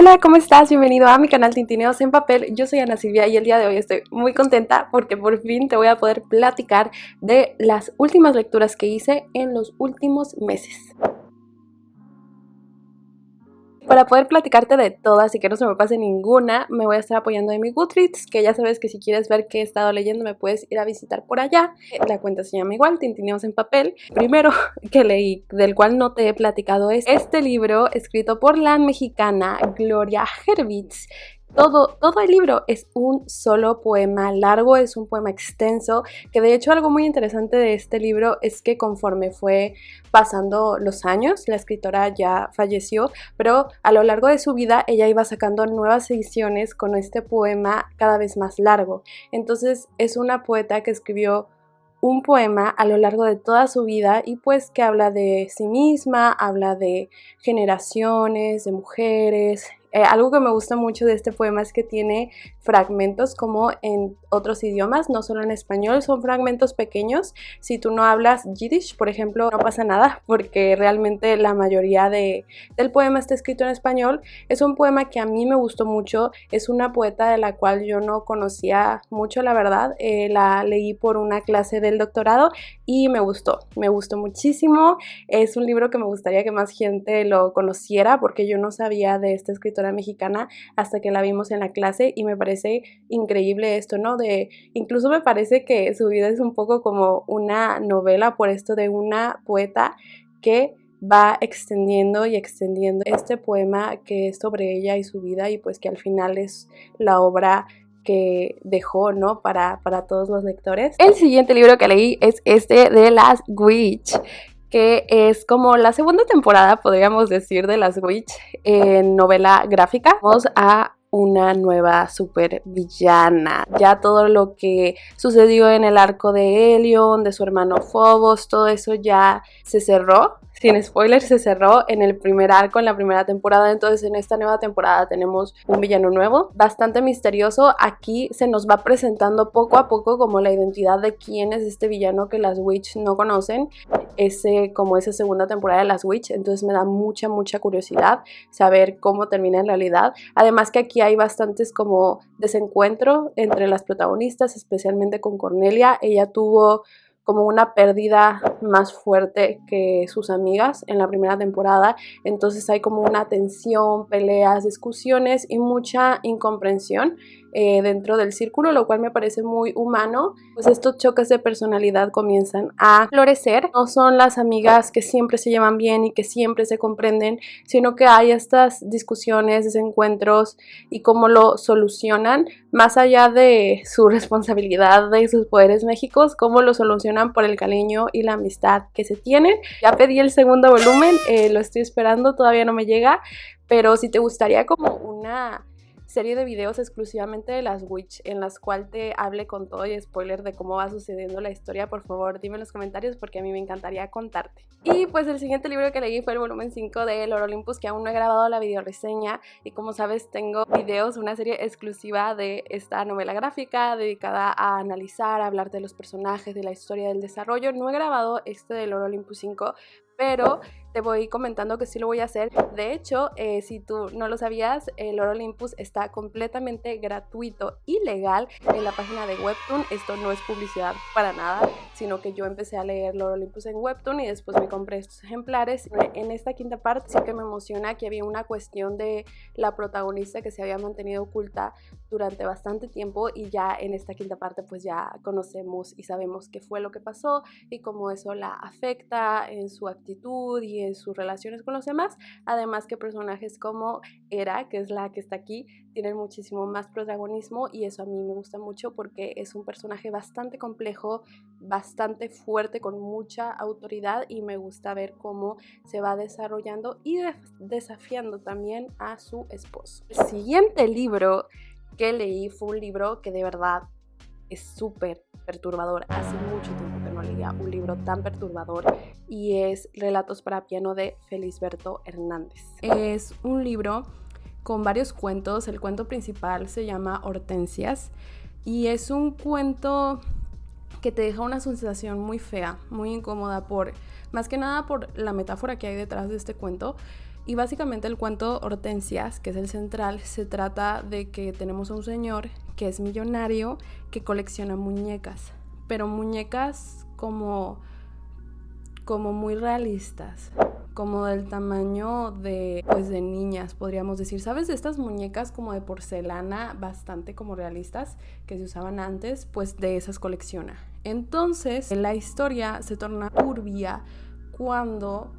Hola, ¿cómo estás? Bienvenido a mi canal Tintineos en Papel. Yo soy Ana Silvia y el día de hoy estoy muy contenta porque por fin te voy a poder platicar de las últimas lecturas que hice en los últimos meses. Para poder platicarte de todas y que no se me pase ninguna, me voy a estar apoyando de mi Goodreads, que ya sabes que si quieres ver qué he estado leyendo me puedes ir a visitar por allá. La cuenta se llama igual, Tintineos en Papel. Primero que leí, del cual no te he platicado, es este libro escrito por la mexicana Gloria Hervitz. Todo el libro es un solo poema largo, es un poema extenso, que de hecho algo muy interesante de este libro es que conforme fue pasando los años, la escritora ya falleció, pero a lo largo de su vida ella iba sacando nuevas ediciones con este poema cada vez más largo. Entonces es una poeta que escribió un poema a lo largo de toda su vida y pues que habla de sí misma, habla de generaciones, de mujeres. Algo que me gusta mucho de este poema es que tiene fragmentos como en otros idiomas, no solo en español, son fragmentos pequeños. Si tú no hablas Yiddish, por ejemplo, no pasa nada porque realmente la mayoría del poema está escrito en español. Es un poema que a mí me gustó mucho, es una poeta de la cual yo no conocía mucho, la verdad. La leí por una clase del doctorado y me gustó muchísimo. Es un libro que me gustaría que más gente lo conociera porque yo no sabía de esta escritora mexicana hasta que la vimos en la clase y me parece increíble esto, ¿no? Incluso me parece que su vida es un poco como una novela por esto de una poeta que va extendiendo y extendiendo este poema que es sobre ella y su vida y pues que al final es la obra que dejó, ¿no? Para todos los lectores. El siguiente libro que leí es este de Las Witch, que es como la segunda temporada, podríamos decir, de Las Witch en novela gráfica. Vamos a una nueva super villana. Ya todo lo que sucedió en el arco de Helion, de su hermano Phobos, todo eso ya se cerró. Sin spoilers, se cerró en el primer arco, en la primera temporada. Entonces en esta nueva temporada tenemos un villano nuevo, bastante misterioso. Aquí se nos va presentando poco a poco como la identidad de quién es este villano que las Witch no conocen. Como esa segunda temporada de las Witch, entonces me da mucha curiosidad saber cómo termina en realidad. Además que aquí hay bastantes como desencuentro entre las protagonistas, especialmente con Cornelia. Ella tuvo como una pérdida más fuerte que sus amigas en la primera temporada, entonces hay como una tensión, peleas, discusiones y mucha incomprensión dentro del círculo, lo cual me parece muy humano. Pues estos choques de personalidad comienzan a florecer. No son las amigas que siempre se llevan bien y que siempre se comprenden, sino que hay estas discusiones, desencuentros y cómo lo solucionan, más allá de su responsabilidad, de sus poderes mágicos, cómo lo solucionan por el cariño y la amistad que se tienen. Ya pedí el segundo volumen, lo estoy esperando, todavía no me llega, pero si te gustaría como una serie de videos exclusivamente de las Witch en las cuales te hable con todo y spoiler de cómo va sucediendo la historia, por favor dime en los comentarios porque a mí me encantaría contarte. Y pues el siguiente libro que leí fue el volumen 5 de Lord Olympus, que aún no he grabado la videoreseña y como sabes tengo videos, una serie exclusiva de esta novela gráfica dedicada a analizar, a hablar de los personajes, de la historia, del desarrollo. No he grabado este de Lord Olympus 5, pero te voy comentando que sí lo voy a hacer. De hecho, si tú no lo sabías, Lord Olympus está completamente gratuito y legal en la página de Webtoon. Esto no es publicidad para nada, sino que yo empecé a leer Lord Olympus en Webtoon y después me compré estos ejemplares. En esta quinta parte sí que me emociona que había una cuestión de la protagonista que se había mantenido oculta durante bastante tiempo y ya en esta quinta parte pues ya conocemos y sabemos qué fue lo que pasó y cómo eso la afecta en su actitud y en sus relaciones con los demás. Además que personajes como Hera, que es la que está aquí, tienen muchísimo más protagonismo y eso a mí me gusta mucho porque es un personaje bastante complejo, bastante fuerte, con mucha autoridad y me gusta ver cómo se va desarrollando y desafiando también a su esposo. El siguiente libro que leí fue un libro que de verdad es súper perturbador. Hace mucho tiempo que no leía un libro tan perturbador y es Relatos para piano de Felisberto Hernández. Es un libro con varios cuentos. El cuento principal se llama Hortensias y es un cuento que te deja una sensación muy fea, muy incómoda, más que nada por la metáfora que hay detrás de este cuento. Y básicamente el cuento Hortensias, que es el central, se trata de que tenemos a un señor que es millonario que colecciona muñecas, pero muñecas como muy realistas, como del tamaño de, pues, de niñas, podríamos decir. ¿Sabes? De estas muñecas como de porcelana, bastante como realistas, que se usaban antes, pues de esas colecciona. Entonces, la historia se torna turbia cuando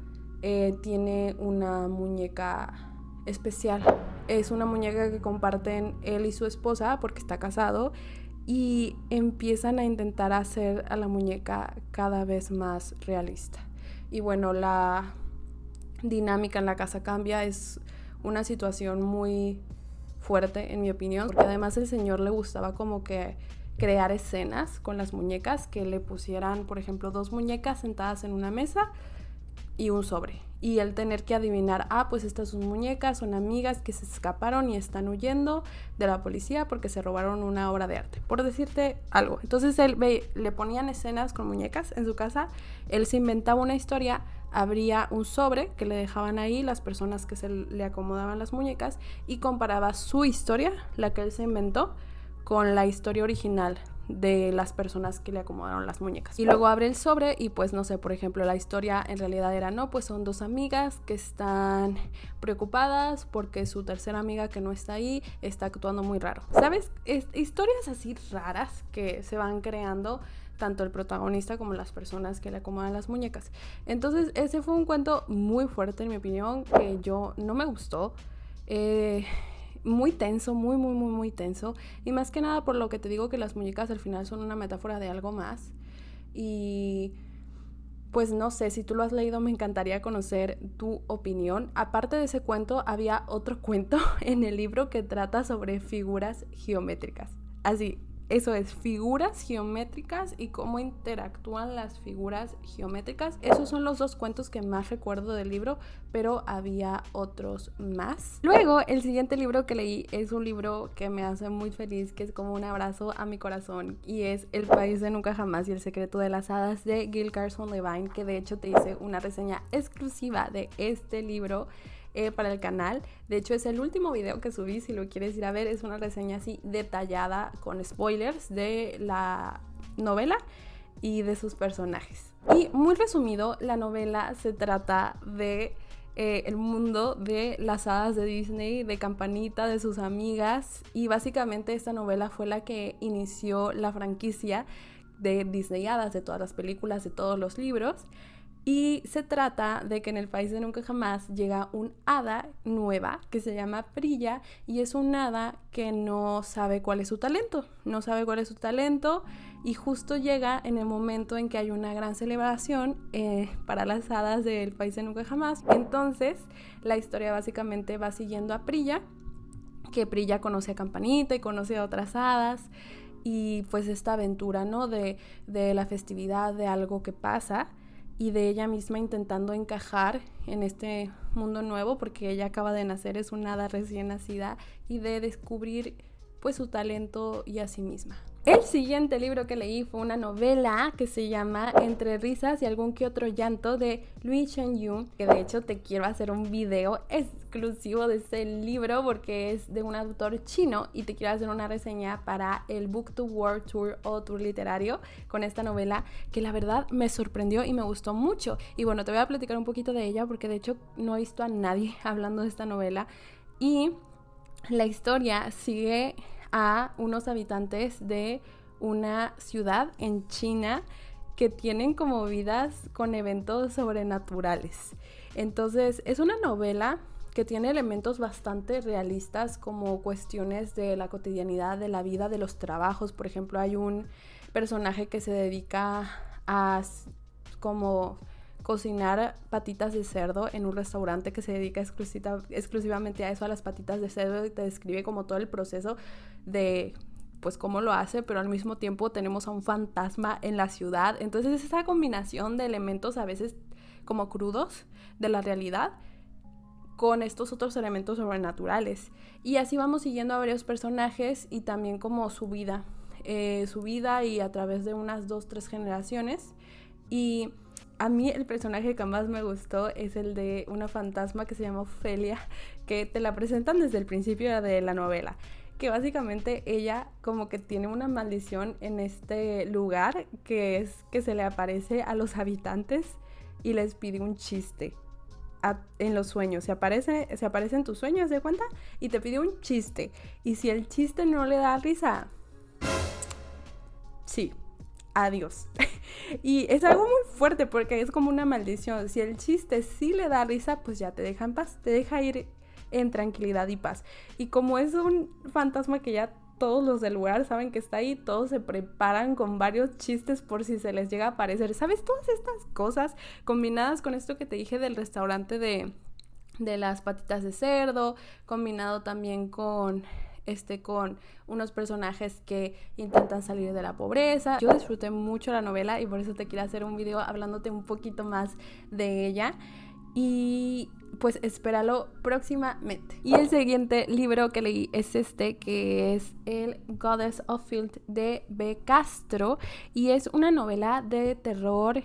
tiene una muñeca especial. Es una muñeca que comparten él y su esposa porque está casado, y empiezan a intentar hacer a la muñeca cada vez más realista. Y bueno, la dinámica en la casa cambia, es una situación muy fuerte en mi opinión, porque además el señor le gustaba como que crear escenas con las muñecas, que le pusieran, por ejemplo, 2 muñecas sentadas en una mesa y un sobre, y el tener que adivinar, pues estas son muñecas, son amigas que se escaparon y están huyendo de la policía porque se robaron una obra de arte, por decirte algo. Entonces le ponían escenas con muñecas en su casa, él se inventaba una historia, abría un sobre que le dejaban ahí las personas que se le acomodaban las muñecas, y comparaba su historia, la que él se inventó, con la historia original de las personas que le acomodaron las muñecas. Y luego abre el sobre y pues no sé, por ejemplo, la historia en realidad era, no, pues son 2 amigas que están preocupadas porque su tercera amiga que no está ahí está actuando muy raro. ¿Sabes? Historias así raras que se van creando tanto el protagonista como las personas que le acomodan las muñecas. Entonces ese fue un cuento muy fuerte en mi opinión, que yo no me gustó. Muy tenso, muy tenso, y más que nada por lo que te digo, que las muñecas al final son una metáfora de algo más. Y pues no sé, si tú lo has leído me encantaría conocer tu opinión. Aparte de ese cuento, había otro cuento en el libro que trata sobre figuras geométricas. Así, eso es, figuras geométricas y cómo interactúan las figuras geométricas. Esos son los 2 cuentos que más recuerdo del libro, pero había otros más. Luego, el siguiente libro que leí es un libro que me hace muy feliz, que es como un abrazo a mi corazón, y es El país de nunca jamás y el secreto de las hadas, de Gail Carson Levine, que de hecho te hice una reseña exclusiva de este libro para el canal. De hecho es el último video que subí, si lo quieres ir a ver. Es una reseña así detallada con spoilers de la novela y de sus personajes. Y muy resumido, la novela se trata de el mundo de las hadas de Disney, de Campanita, de sus amigas, y básicamente esta novela fue la que inició la franquicia de Disney Hadas, de todas las películas, de todos los libros. Y se trata de que en el país de nunca jamás llega un hada nueva que se llama Prilla, y es un hada que no sabe cuál es su talento, y justo llega en el momento en que hay una gran celebración para las hadas del país de nunca jamás. Entonces la historia básicamente va siguiendo a Prilla, que Prilla conoce a Campanita y conoce a otras hadas, y pues esta aventura, ¿no? De la festividad, de algo que pasa, y de ella misma intentando encajar en este mundo nuevo, porque ella acaba de nacer, es una hada recién nacida, y de descubrir pues su talento y a sí misma. El siguiente libro que leí fue una novela que se llama Entre risas y algún que otro llanto, de Lui Chen-yun, que de hecho te quiero hacer un video exclusivo de ese libro porque es de un autor chino, y te quiero hacer una reseña para el Book to World Tour o tour literario con esta novela, que la verdad me sorprendió y me gustó mucho. Y bueno, te voy a platicar un poquito de ella porque de hecho no he visto a nadie hablando de esta novela. Y la historia sigue a unos habitantes de una ciudad en China que tienen como vidas con eventos sobrenaturales. Entonces es una novela que tiene elementos bastante realistas, como cuestiones de la cotidianidad, de la vida, de los trabajos. Por ejemplo, hay un personaje que se dedica a como cocinar patitas de cerdo en un restaurante que se dedica exclusivamente a eso, a las patitas de cerdo, y te describe como todo el proceso de pues cómo lo hace, pero al mismo tiempo tenemos a un fantasma en la ciudad. Entonces es esa combinación de elementos a veces como crudos de la realidad con estos otros elementos sobrenaturales, y así vamos siguiendo a varios personajes y también como su vida y a través de unas 2-3 generaciones. Y a mí el personaje que más me gustó es el de una fantasma que se llama Ofelia, que te la presentan desde el principio de la novela, que básicamente ella como que tiene una maldición en este lugar, que es que se le aparece a los habitantes y les pide un chiste en los sueños. Se aparece en tus sueños, ¿de cuenta? Y te pide un chiste, y si el chiste no le da risa, sí, adiós. Y es algo muy fuerte porque es como una maldición. Si el chiste sí le da risa, pues ya te deja en paz, te deja ir en tranquilidad y paz. Y como es un fantasma que ya todos los del lugar saben que está ahí, todos se preparan con varios chistes por si se les llega a aparecer. ¿Sabes? Todas estas cosas combinadas con esto que te dije del restaurante de las patitas de cerdo, combinado también con unos personajes que intentan salir de la pobreza. Yo disfruté mucho la novela y por eso te quiero hacer un video hablándote un poquito más de ella. Y pues espéralo próximamente. Y el siguiente libro que leí es que es el Goddess of Filth de B. Castro, y es una novela de terror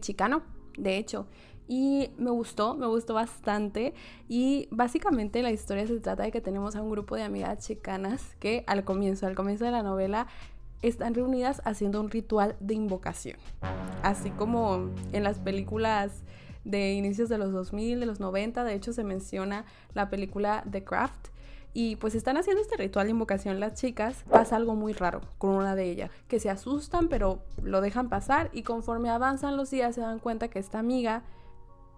chicano, de hecho. Y me gustó bastante. Y básicamente la historia se trata de que tenemos a un grupo de amigas chicanas que al comienzo de la novela están reunidas haciendo un ritual de invocación. Así como en las películas de inicios de los 2000, de los 90, de hecho se menciona la película The Craft. Y pues están haciendo este ritual de invocación las chicas. Pasa algo muy raro con una de ellas, que se asustan pero lo dejan pasar, y conforme avanzan los días se dan cuenta que esta amiga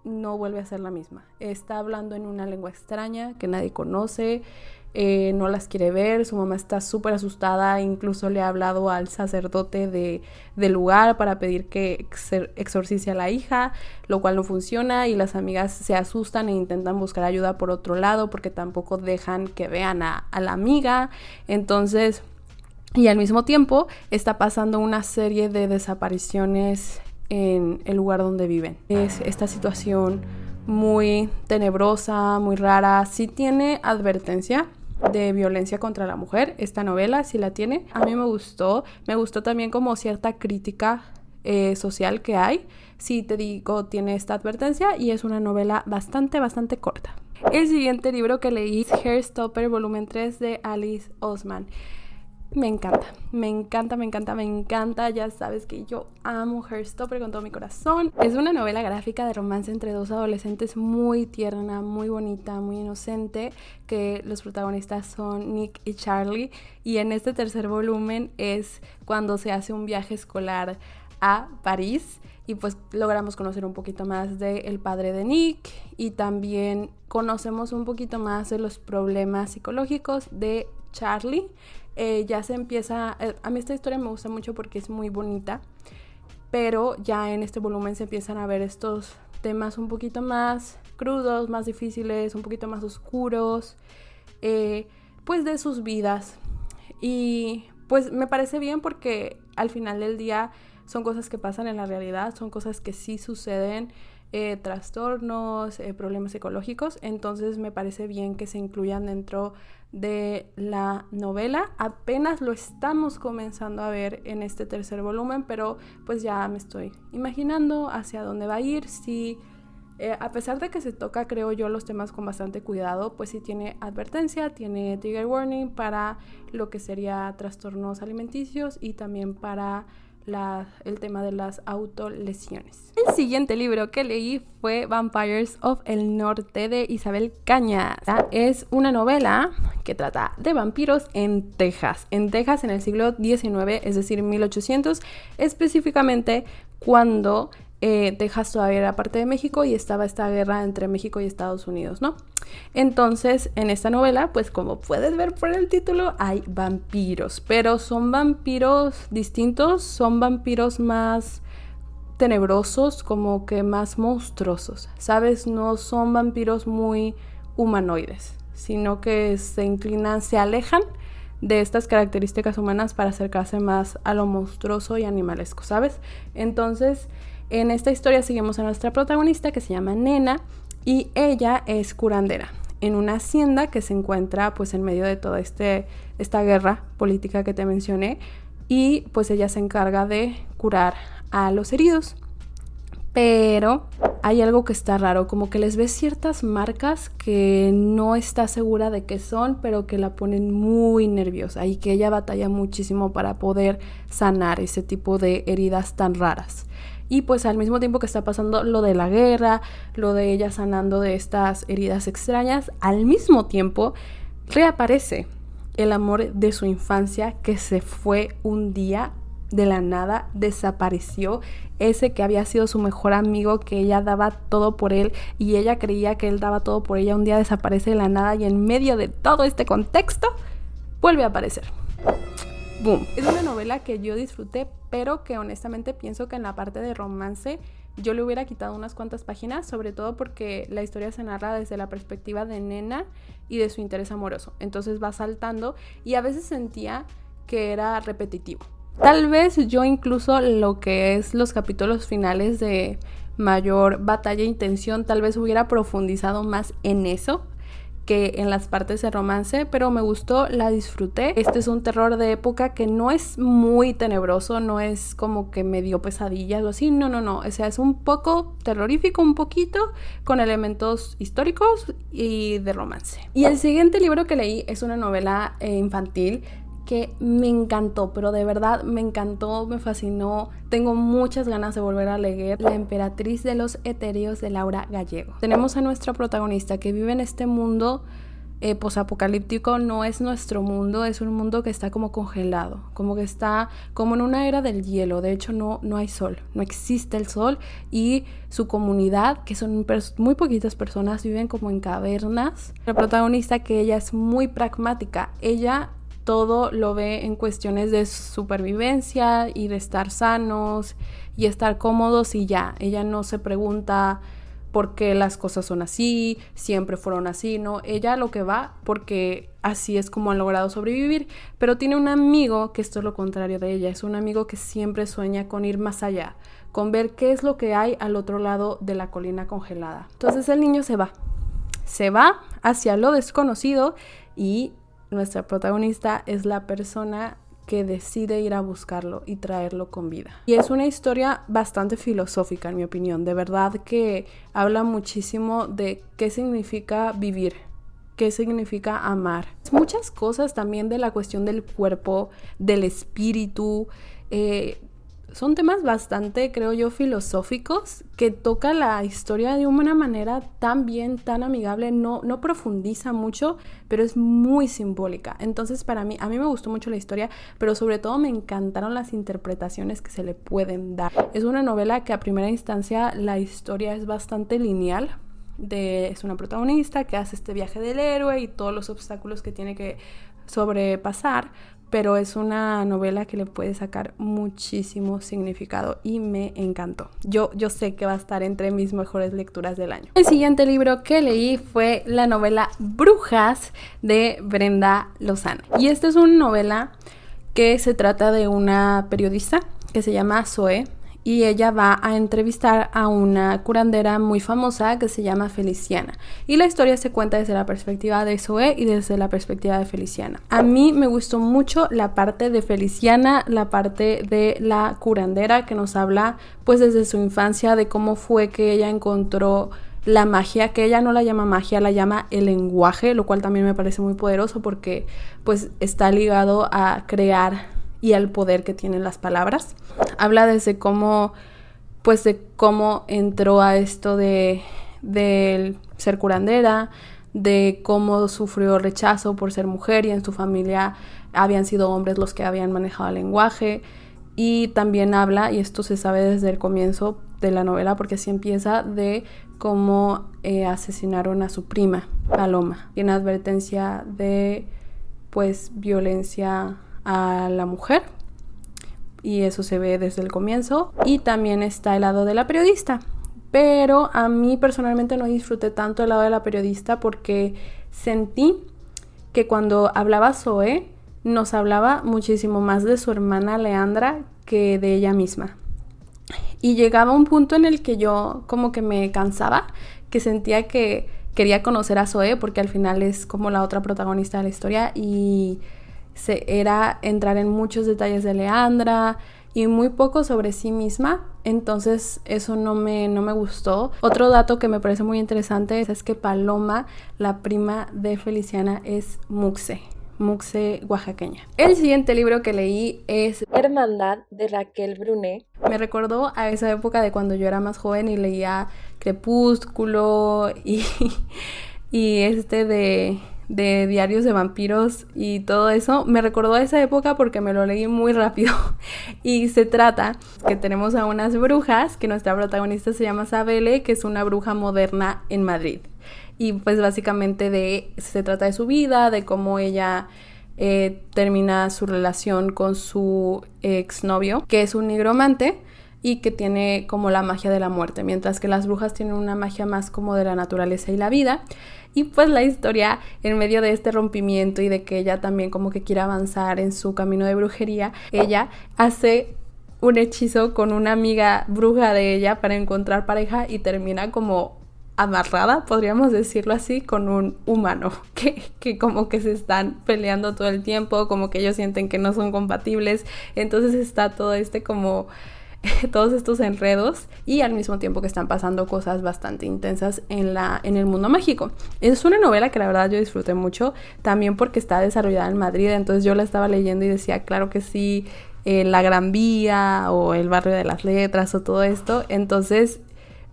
no vuelve a ser la misma. Está hablando en una lengua extraña que nadie conoce, no las quiere ver, su mamá está súper asustada, incluso le ha hablado al sacerdote del lugar para pedir que exorcice a la hija, lo cual no funciona, y las amigas se asustan e intentan buscar ayuda por otro lado porque tampoco dejan que vean a la amiga. Entonces, y al mismo tiempo está pasando una serie de desapariciones en el lugar donde viven. Es esta situación muy tenebrosa, muy rara. Sí tiene advertencia de violencia contra la mujer, esta novela sí la tiene. A mí me gustó también como cierta crítica social que hay. Sí, te digo, tiene esta advertencia, y es una novela bastante corta. El siguiente libro que leí es Heartstopper, volumen 3 de Alice Oseman. Me encanta, ya sabes que yo amo Heartstopper con todo mi corazón. Es una novela gráfica de romance entre dos adolescentes, muy tierna, muy bonita, muy inocente, que los protagonistas son Nick y Charlie, y en este tercer volumen es cuando se hace un viaje escolar a París, y pues logramos conocer un poquito más del padre de Nick, y también conocemos un poquito más de los problemas psicológicos de Charlie. Ya se empieza, a mí esta historia me gusta mucho porque es muy bonita, pero ya en este volumen se empiezan a ver estos temas un poquito más crudos, más difíciles, un poquito más oscuros, pues de sus vidas. Y pues me parece bien porque al final del día son cosas que pasan en la realidad, son cosas que sí suceden, trastornos, problemas psicológicos. Entonces me parece bien que se incluyan dentro de la novela. Apenas lo estamos comenzando a ver en este tercer volumen, pero pues ya me estoy imaginando hacia dónde va a ir. Sí, a pesar de que se toca, creo yo, los temas con bastante cuidado, pues sí tiene advertencia, tiene trigger warning para lo que sería trastornos alimenticios y también para el tema de las autolesiones. El siguiente libro que leí fue Vampires of el Norte de Isabel Cañas. Es una novela que trata de vampiros en Texas en el siglo XIX, es decir, 1800, específicamente cuando Texas todavía era parte de México y estaba esta guerra entre México y Estados Unidos, ¿no? Entonces, en esta novela, pues como puedes ver por el título, hay vampiros, pero son vampiros distintos, son vampiros más tenebrosos, como que más monstruosos, ¿sabes? No son vampiros muy humanoides, sino que se alejan de estas características humanas para acercarse más a lo monstruoso y animalesco, ¿sabes? Entonces, en esta historia seguimos a nuestra protagonista, que se llama Nena, y ella es curandera en una hacienda que se encuentra pues en medio de toda esta guerra política que te mencioné, y pues ella se encarga de curar a los heridos. pero hay algo que está raro, como que les ves ciertas marcas que no está segura de qué son, pero que la ponen muy nerviosa y que ella batalla muchísimo para poder sanar ese tipo de heridas tan raras. Y pues al mismo tiempo que está pasando lo de la guerra, lo de ella sanando de estas heridas extrañas, al mismo tiempo reaparece el amor de su infancia que se fue un día de la nada, desapareció. Ese que había sido su mejor amigo, que ella daba todo por él y ella creía que él daba todo por ella, un día desaparece de la nada y en medio de todo este contexto vuelve a aparecer. ¡Boom! Es una novela que yo disfruté, pero que honestamente pienso que en la parte de romance yo le hubiera quitado unas cuantas páginas, sobre todo porque la historia se narra desde la perspectiva de Nena y de su interés amoroso. Entonces va saltando y a veces sentía que era repetitivo. Tal vez yo incluso lo que es los capítulos finales de mayor batalla e intención, tal vez hubiera profundizado más en eso que en las partes de romance, pero me gustó, la disfruté. Este es un terror de época que no es muy tenebroso, no es como que me dio pesadillas o así, no, o sea, es un poco terrorífico, un poquito, con elementos históricos y de romance. Y el siguiente libro que leí es una novela infantil que me encantó, pero de verdad me encantó, me fascinó. Tengo muchas ganas de volver a leer La emperatriz de los etéreos de Laura Gallego. Tenemos a nuestra protagonista que vive en este mundo posapocalíptico. No es nuestro mundo, es un mundo que está como congelado, como que está como en una era del hielo. De hecho no hay sol, no existe el sol, y su comunidad, que son muy poquitas personas, viven como en cavernas. La protagonista, que ella es muy pragmática, ella todo lo ve en cuestiones de supervivencia y de estar sanos y estar cómodos y ya. Ella no se pregunta por qué las cosas son así, siempre fueron así, ¿no? Ella lo que va porque así es como han logrado sobrevivir. Pero tiene un amigo que esto es lo contrario de ella. Es un amigo que siempre sueña con ir más allá, con ver qué es lo que hay al otro lado de la colina congelada. Entonces el niño se va hacia lo desconocido y nuestra protagonista es la persona que decide ir a buscarlo y traerlo con vida. Y es una historia bastante filosófica, en mi opinión. De verdad que habla muchísimo de qué significa vivir, qué significa amar. Muchas cosas también de la cuestión del cuerpo, del espíritu. Son temas bastante, creo yo, filosóficos, que toca la historia de una manera tan bien, tan amigable. No profundiza mucho, pero es muy simbólica. Entonces a mí me gustó mucho la historia, pero sobre todo me encantaron las interpretaciones que se le pueden dar. Es una novela que a primera instancia la historia es bastante lineal. Es una protagonista que hace este viaje del héroe y todos los obstáculos que tiene que sobrepasar, pero es una novela que le puede sacar muchísimo significado y me encantó. Yo sé que va a estar entre mis mejores lecturas del año. El siguiente libro que leí fue la novela Brujas de Brenda Lozano. Y esta es una novela que se trata de una periodista que se llama Zoe, y ella va a entrevistar a una curandera muy famosa que se llama Feliciana. Y la historia se cuenta desde la perspectiva de Zoe y desde la perspectiva de Feliciana. A mí me gustó mucho la parte de Feliciana, la parte de la curandera, que nos habla pues desde su infancia de cómo fue que ella encontró la magia, que ella no la llama magia, la llama el lenguaje, lo cual también me parece muy poderoso porque pues está ligado a crear y al poder que tienen las palabras. Habla desde cómo entró a esto de ser curandera, de cómo sufrió rechazo por ser mujer y en su familia habían sido hombres los que habían manejado el lenguaje. Y también habla, y esto se sabe desde el comienzo de la novela porque así empieza, de cómo asesinaron a su prima, Paloma, y en advertencia de pues violencia a la mujer, y eso se ve desde el comienzo. Y también está el lado de la periodista, pero a mí personalmente no disfruté tanto el lado de la periodista porque sentí que cuando hablaba Zoe nos hablaba muchísimo más de su hermana Leandra que de ella misma, y llegaba un punto en el que yo como que me cansaba, que sentía que quería conocer a Zoe porque al final es como la otra protagonista de la historia, y era entrar en muchos detalles de Leandra y muy poco sobre sí misma, entonces eso no me gustó. Otro dato que me parece muy interesante es que Paloma, la prima de Feliciana, es Muxe oaxaqueña. El siguiente libro que leí es Hermandad de Raquel Brunet. Me recordó a esa época de cuando yo era más joven y leía Crepúsculo y de diarios de vampiros y todo eso. Me recordó a esa época porque me lo leí muy rápido. Y se trata que tenemos a unas brujas, que nuestra protagonista se llama Sabele, que es una bruja moderna en Madrid. Y pues básicamente se trata de su vida, de cómo ella termina su relación con su exnovio, que es un nigromante y que tiene como la magia de la muerte, mientras que las brujas tienen una magia más como de la naturaleza y la vida. Y pues la historia, en medio de este rompimiento y de que ella también como que quiere avanzar en su camino de brujería, ella hace un hechizo con una amiga bruja de ella para encontrar pareja y termina como amarrada, podríamos decirlo así, con un humano que como que se están peleando todo el tiempo, como que ellos sienten que no son compatibles. Entonces está todo como todos estos enredos y al mismo tiempo que están pasando cosas bastante intensas en el mundo mágico. Es una novela que la verdad yo disfruté mucho, también porque está desarrollada en Madrid, entonces yo la estaba leyendo y decía, claro que sí, la Gran Vía o el Barrio de las Letras o todo esto. Entonces,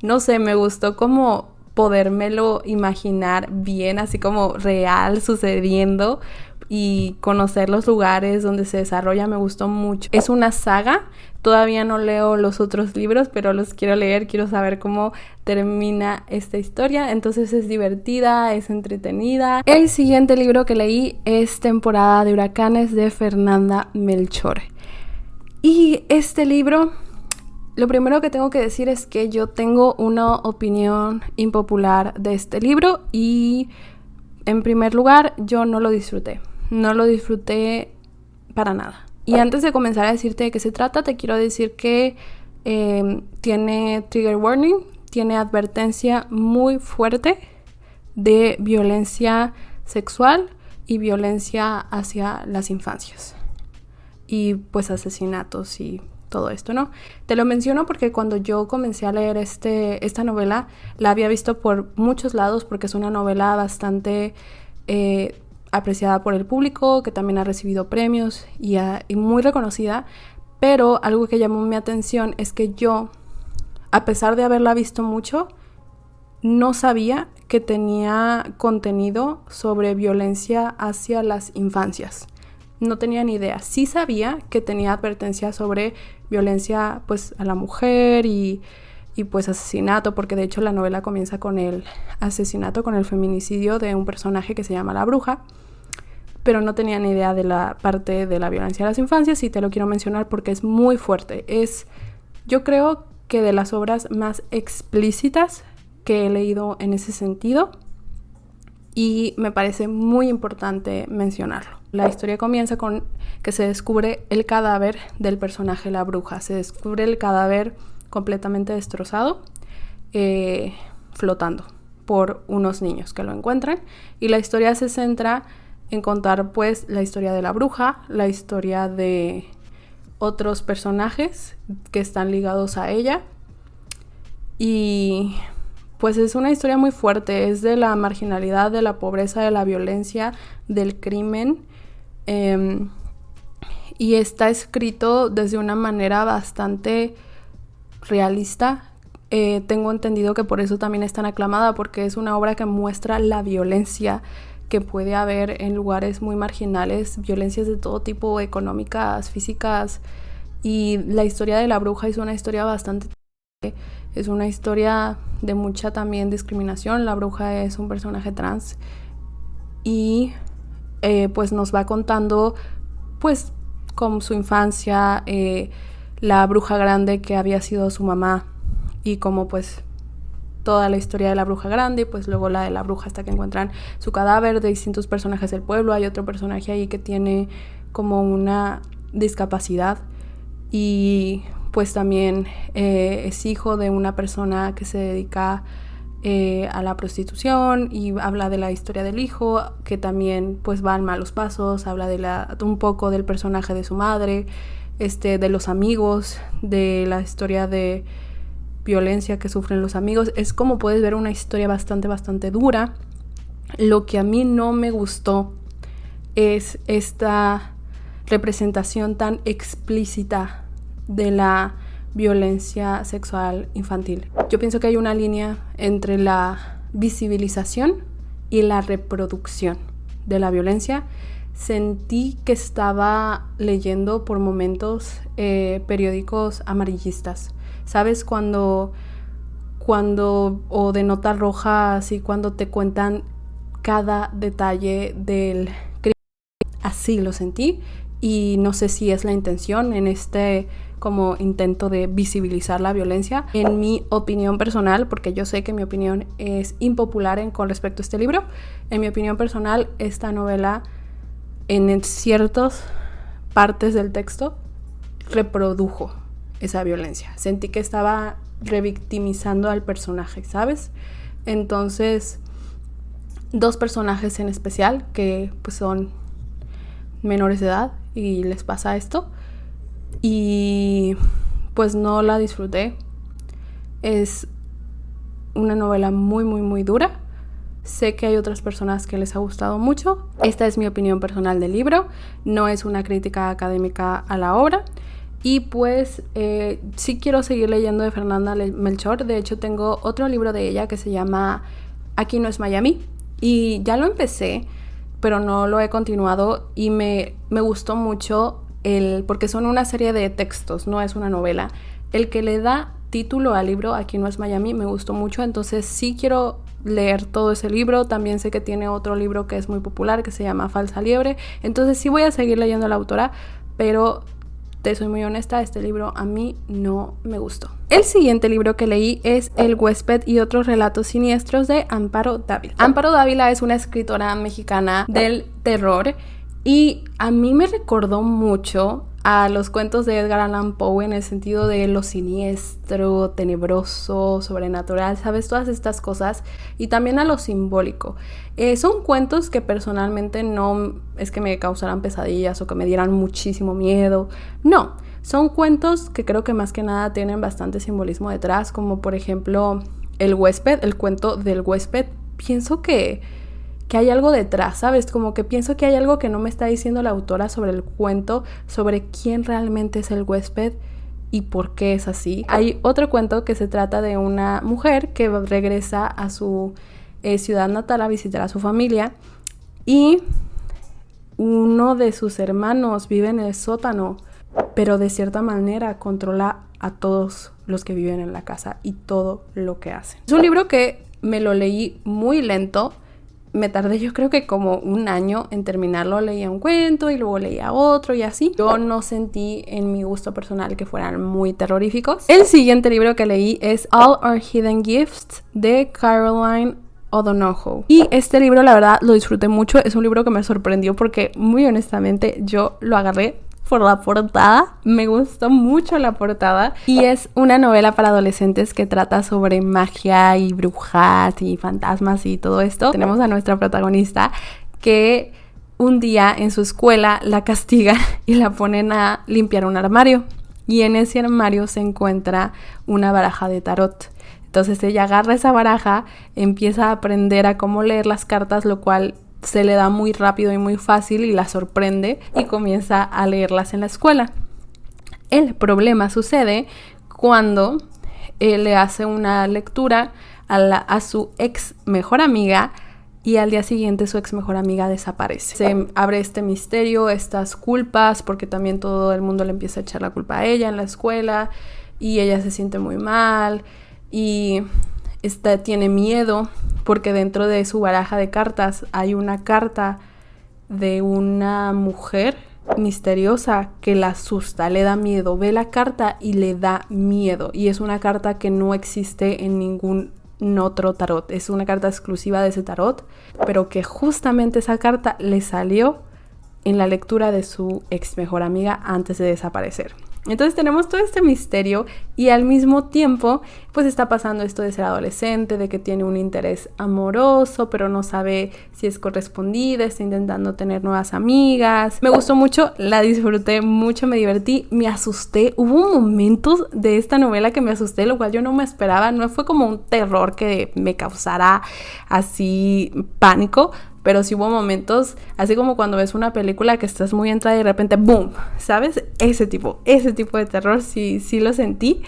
no sé, me gustó como podérmelo imaginar bien, así como real sucediendo, y conocer los lugares donde se desarrolla. Me gustó mucho. Es una saga, todavía no leo los otros libros, pero los quiero leer, quiero saber cómo termina esta historia. Entonces es divertida, es entretenida. El siguiente libro que leí es Temporada de Huracanes de Fernanda Melchor. Y este libro, lo primero que tengo que decir es que yo tengo una opinión impopular de este libro y en primer lugar yo no lo disfruté para nada. Y antes de comenzar a decirte de qué se trata, te quiero decir que tiene trigger warning, tiene advertencia muy fuerte de violencia sexual y violencia hacia las infancias y pues asesinatos y todo esto, ¿no? Te lo menciono porque cuando yo comencé a leer esta novela, la había visto por muchos lados porque es una novela bastante apreciada por el público, que también ha recibido premios y muy reconocida, pero algo que llamó mi atención es que yo, a pesar de haberla visto mucho, no sabía que tenía contenido sobre violencia hacia las infancias. No tenía ni idea. Sí sabía que tenía advertencia sobre violencia pues a la mujer y pues asesinato, porque de hecho la novela comienza con el asesinato, con el feminicidio de un personaje que se llama La Bruja, pero no tenía ni idea de la parte de la violencia a las infancias y te lo quiero mencionar porque es muy fuerte. Yo creo que de las obras más explícitas que he leído en ese sentido y me parece muy importante mencionarlo. La historia comienza con que se descubre el cadáver del personaje La Bruja. Se descubre el cadáver completamente destrozado, flotando por unos niños que lo encuentran. Y la historia se centra en contar pues la historia de La Bruja, la historia de otros personajes que están ligados a ella. Y pues es una historia muy fuerte, es de la marginalidad, de la pobreza, de la violencia, del crimen. Y está escrito desde una manera bastante realista. Tengo entendido que por eso también es tan aclamada, porque es una obra que muestra la violencia que puede haber en lugares muy marginales, violencias de todo tipo, económicas, físicas. Y la historia de La Bruja es una historia bastante... Es una historia de mucha también discriminación. La Bruja es un personaje trans y pues nos va contando pues con su infancia, la bruja grande que había sido su mamá y como pues toda la historia de la bruja grande y pues luego la de la bruja hasta que encuentran su cadáver, de distintos personajes del pueblo. Hay otro personaje ahí que tiene como una discapacidad y pues también es hijo de una persona que se dedica a la prostitución y habla de la historia del hijo que también pues va en malos pasos, habla un poco del personaje de su madre de los amigos, de la historia de violencia que sufren los amigos. Es, como puedes ver, una historia bastante dura. Lo que a mí no me gustó es esta representación tan explícita de la violencia sexual infantil. Yo pienso que hay una línea entre la visibilización y la reproducción de la violencia. Sentí que estaba leyendo por momentos periódicos amarillistas. ¿Sabes? Cuando o de nota roja, así cuando te cuentan cada detalle del crimen. Así lo sentí, y no sé si es la intención en este como intento de visibilizar la violencia. En mi opinión personal, porque yo sé que mi opinión es impopular con respecto a este libro, en mi opinión personal, esta novela en ciertas partes del texto reprodujo esa violencia. Sentí que estaba revictimizando al personaje, ¿sabes? Entonces, dos personajes en especial que pues son menores de edad y les pasa esto, y pues no la disfruté. Es una novela muy dura. Sé que hay otras personas que les ha gustado mucho. Esta es mi opinión personal del libro, no es una crítica académica a la obra. Y pues sí quiero seguir leyendo de Fernanda Melchor. De hecho, tengo otro libro de ella que se llama Aquí no es Miami, y ya lo empecé, pero no lo he continuado, y me gustó mucho porque son una serie de textos, no es una novela. El que le da título al libro, Aquí no es Miami, me gustó mucho, entonces sí quiero leer todo ese libro. También sé que tiene otro libro que es muy popular que se llama Falsa Liebre, entonces sí voy a seguir leyendo a la autora, pero te soy muy honesta, este libro a mí no me gustó. El siguiente libro que leí es El huésped y otros relatos siniestros de Amparo Dávila. Amparo Dávila es una escritora mexicana del terror, y a mí me recordó mucho a los cuentos de Edgar Allan Poe en el sentido de lo siniestro, tenebroso, sobrenatural, ¿sabes? Todas estas cosas, y también a lo simbólico. Son cuentos que personalmente no es que me causaran pesadillas o que me dieran muchísimo miedo, no. Son cuentos que creo que más que nada tienen bastante simbolismo detrás, como por ejemplo El huésped, el cuento del huésped. Pienso que hay algo detrás, ¿sabes? Como que pienso que hay algo que no me está diciendo la autora sobre el cuento, sobre quién realmente es el huésped y por qué es así. Hay otro cuento que se trata de una mujer que regresa a su ciudad natal a visitar a su familia, y uno de sus hermanos vive en el sótano, pero de cierta manera controla a todos los que viven en la casa y todo lo que hacen. Es un libro que me lo leí muy lento. Me tardé yo creo que como un año en terminarlo. Leía un cuento y luego leía otro y así. Yo no sentí en mi gusto personal que fueran muy terroríficos. El siguiente libro que leí es All Our Hidden Gifts de Caroline O'Donoghue. Y este libro la verdad lo disfruté mucho. Es un libro que me sorprendió porque muy honestamente yo lo agarré por la portada. Me gustó mucho la portada, y es una novela para adolescentes que trata sobre magia y brujas y fantasmas y todo esto. Tenemos a nuestra protagonista que un día en su escuela la castigan y la ponen a limpiar un armario, y en ese armario se encuentra una baraja de tarot. Entonces ella agarra esa baraja, empieza a aprender a cómo leer las cartas, lo cual se le da muy rápido y muy fácil, y la sorprende y comienza a leerlas en la escuela. El problema sucede cuando le hace una lectura a su ex mejor amiga, y al día siguiente su ex mejor amiga desaparece. Se abre este misterio, estas culpas, porque también todo el mundo le empieza a echar la culpa a ella en la escuela, y ella se siente muy mal, y tiene miedo porque dentro de su baraja de cartas hay una carta de una mujer misteriosa que la asusta, le da miedo. Ve la carta y le da miedo, y es una carta que no existe en ningún otro tarot. Es una carta exclusiva de ese tarot, pero que justamente esa carta le salió en la lectura de su ex mejor amiga antes de desaparecer. Entonces tenemos todo este misterio y al mismo tiempo pues está pasando esto de ser adolescente, de que tiene un interés amoroso pero no sabe si es correspondida, está intentando tener nuevas amigas. Me gustó mucho, la disfruté mucho, me divertí, me asusté. Hubo momentos de esta novela que me asusté, lo cual yo no me esperaba. No fue como un terror que me causara así pánico, pero sí hubo momentos, así como cuando ves una película que estás muy entrada y de repente ¡boom! ¿Sabes? Ese tipo de terror sí lo sentí.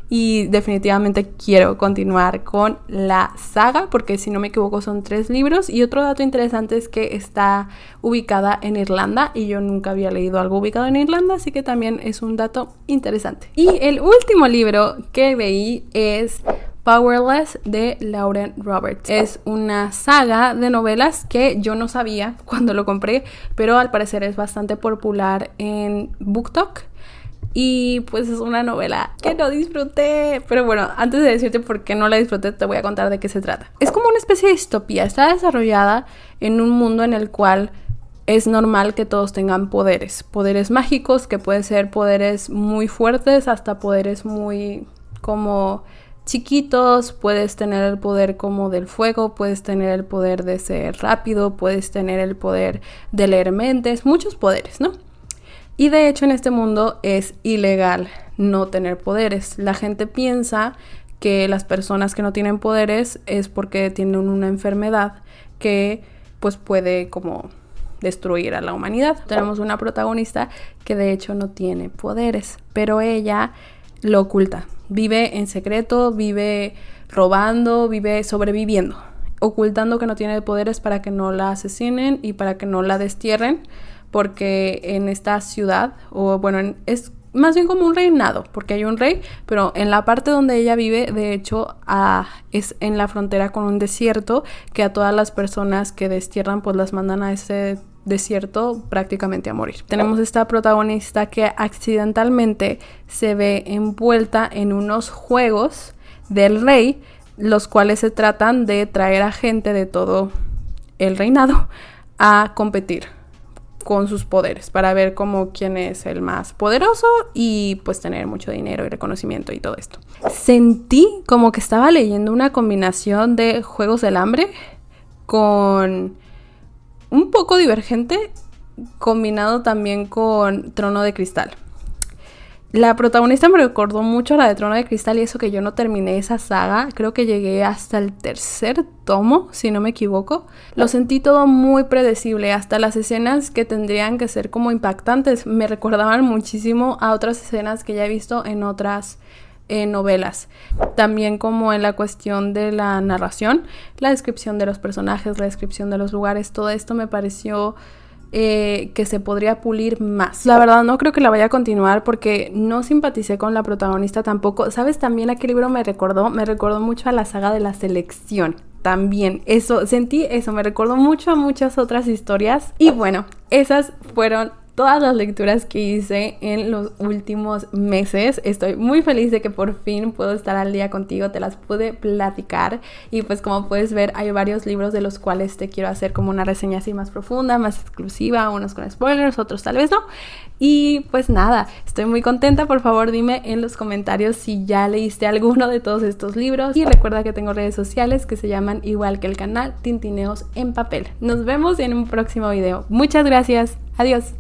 Y definitivamente quiero continuar con la saga, porque si no me equivoco son 3 libros. Y otro dato interesante es que está ubicada en Irlanda y yo nunca había leído algo ubicado en Irlanda, así que también es un dato interesante. Y el último libro que leí es Powerless de Lauren Roberts. Es una saga de novelas que yo no sabía cuando lo compré, pero al parecer es bastante popular en BookTok. Y pues es una novela que no disfruté. Pero bueno, antes de decirte por qué no la disfruté, te voy a contar de qué se trata. Es como una especie de distopía. Está desarrollada en un mundo en el cual es normal que todos tengan poderes. Poderes mágicos, que pueden ser poderes muy fuertes hasta poderes muy como chiquitos. Puedes tener el poder como del fuego, puedes tener el poder de ser rápido, puedes tener el poder de leer mentes, muchos poderes, ¿no? Y de hecho en este mundo es ilegal no tener poderes. La gente piensa que las personas que no tienen poderes es porque tienen una enfermedad que pues puede como destruir a la humanidad. Tenemos una protagonista que de hecho no tiene poderes, pero ella lo oculta. Vive en secreto, vive robando, vive sobreviviendo, ocultando que no tiene poderes para que no la asesinen y para que no la destierren. Porque en esta ciudad, o bueno, es más bien como un reinado, porque hay un rey, pero en la parte donde ella vive, de hecho, es en la frontera con un desierto, que a todas las personas que destierran, pues las mandan a ese desierto prácticamente a morir. Tenemos esta protagonista que accidentalmente se ve envuelta en unos juegos del rey, los cuales se tratan de traer a gente de todo el reinado a competir con sus poderes para ver como quién es el más poderoso y pues tener mucho dinero y reconocimiento y todo esto. Sentí como que estaba leyendo una combinación de Juegos del Hambre con un poco Divergente combinado también con Trono de Cristal. La protagonista me recordó mucho a la de Trono de Cristal y eso que yo no terminé esa saga. Creo que llegué hasta el 3er tomo, si no me equivoco. Lo sentí todo muy predecible. Hasta las escenas que tendrían que ser como impactantes me recordaban muchísimo a otras escenas que ya he visto en otras novelas. También como en la cuestión de la narración, la descripción de los personajes, la descripción de los lugares. Todo esto me pareció que se podría pulir más. La verdad no creo que la vaya a continuar porque no simpaticé con la protagonista tampoco. ¿Sabes también a qué libro me recordó? Me recordó mucho a la saga de La Selección. También, sentí eso, me recordó mucho a muchas otras historias. Y bueno, esas fueron todas las lecturas que hice en los últimos meses. Estoy muy feliz de que por fin puedo estar al día contigo, te las pude platicar y pues como puedes ver hay varios libros de los cuales te quiero hacer como una reseña así más profunda, más exclusiva, unos con spoilers, otros tal vez no. Y pues nada, estoy muy contenta. Por favor dime en los comentarios si ya leíste alguno de todos estos libros y recuerda que tengo redes sociales que se llaman igual que el canal, Tintineos en Papel. Nos vemos en un próximo video. Muchas gracias, adiós.